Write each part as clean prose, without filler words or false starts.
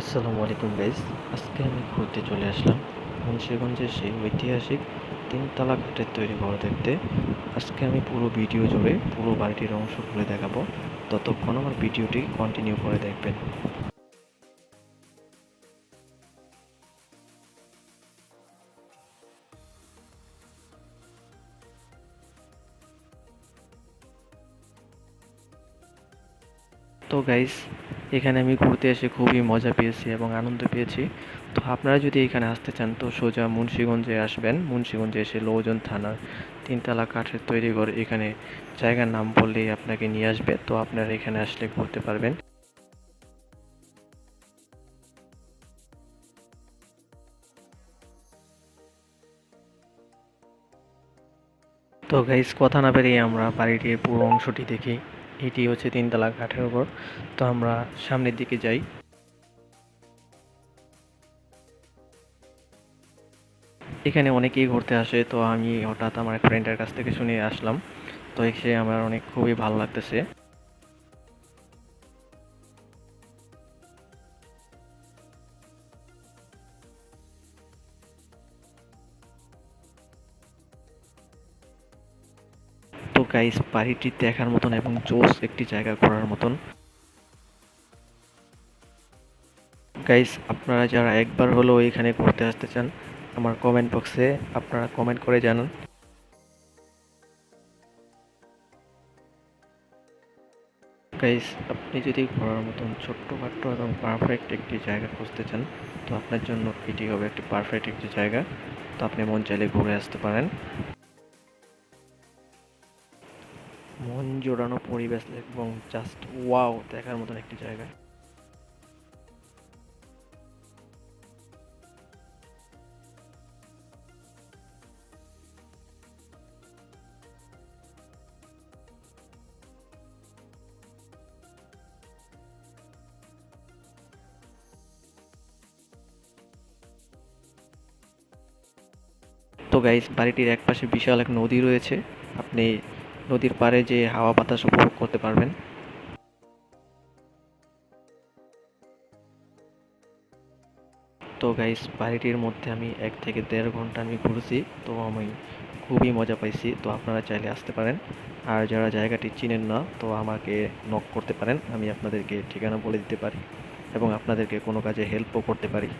আসসালামু আলাইকুম গাইস। আজকে আমি ঘুরতে চলে আসলাম মুন্সিগঞ্জের সেই ঐতিহাসিক তিনতলা কাঠের তৈরি ঘর দেখতে। আজকে আমি পুরো ভিডিও জুড়ে পুরো বাড়িটির অংশ খুলে দেখাবো। ততক্ষণ আমার ভিডিওটি কন্টিনিউ করে দেখবেন। তো গাইস, এখানে আমি ঘুরতে এসে খুবই মজা পেয়েছি এবং আনন্দ পেয়েছি। তো আপনারা যদি এখানে আসতে চান তো সোজা মুন্সিগঞ্জে আসবেন। মুন্সিগঞ্জে এসে লৌজন থানার তিনতলা কাঠের তৈরি ঘর, এখানে জায়গার নাম বললেই আপনাকে নিয়ে আসবে। তো আপনারা এখানে আসলে ঘুরতে পারবেন। তো গাইস, কথা না বেরিয়ে আমরা বাড়িটির পুরো অংশটি দেখি। এটি হচ্ছে তিনতলা কাঠের ঘর। তো আমরা সামনের দিকে যাই। এখানে অনেকেই ঘুরতে আসে, তো আমি হঠাৎ আমার ফ্রেন্ডের কাছ থেকে শুনে আসলাম। তো এসে আমার অনেক খুবই ভালো লাগতেছে। তো গাইস, বাড়িটি দেখার মতন এবং জোস একটি জায়গা ঘোরার মতন। গাইস, আপনারা যারা একবার হলেও এখানে ঘুরতে আসতে চান, আমার কমেন্ট বক্সে আপনারা কমেন্ট করে জানান। গাইস, আপনি যদি ঘোরার মতন ছোট্টখাট্ট এবং পারফেক্ট একটি জায়গা খুঁজতে চান, তো আপনার জন্য এটি হবে একটি পারফেক্ট একটি জায়গা। তো আপনি মন চাইলে ঘুরে আসতে পারেন। মন জোড়ানো পরিবেশ এবং জাস্ট ওয়াও দেখার মতন একটি জায়গা। তো গাইস, বাড়িটির একপাশে বিশাল এক নদী রয়েছে। আপনি নদীর পাড়ে যে হাওয়া বাতাস উপভোগ করতে পারবেন। তো গাইস, বাড়িটির মধ্যে আমি 1 থেকে দেড় ঘন্টা আমি ঘুরেছি। তো আমি খুবই মজা পাইছি। তো আপনারা চাইলে আসতে পারেন। আর যারা জায়গাটি চিনেন না তো আমাকে নক করতে পারেন, আমি আপনাদেরকে ঠিকানা বলে দিতে পারি এবং আপনাদেরকে কোনো কাজে হেল্পও করতে পারি।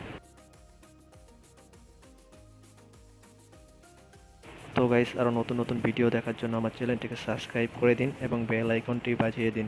তো গাইস, আরও নতুন নতুন ভিডিও দেখার জন্য আমার চ্যানেলটিকে সাবস্ক্রাইব করে দিন এবং বেল আইকনটি বাজিয়ে দিন।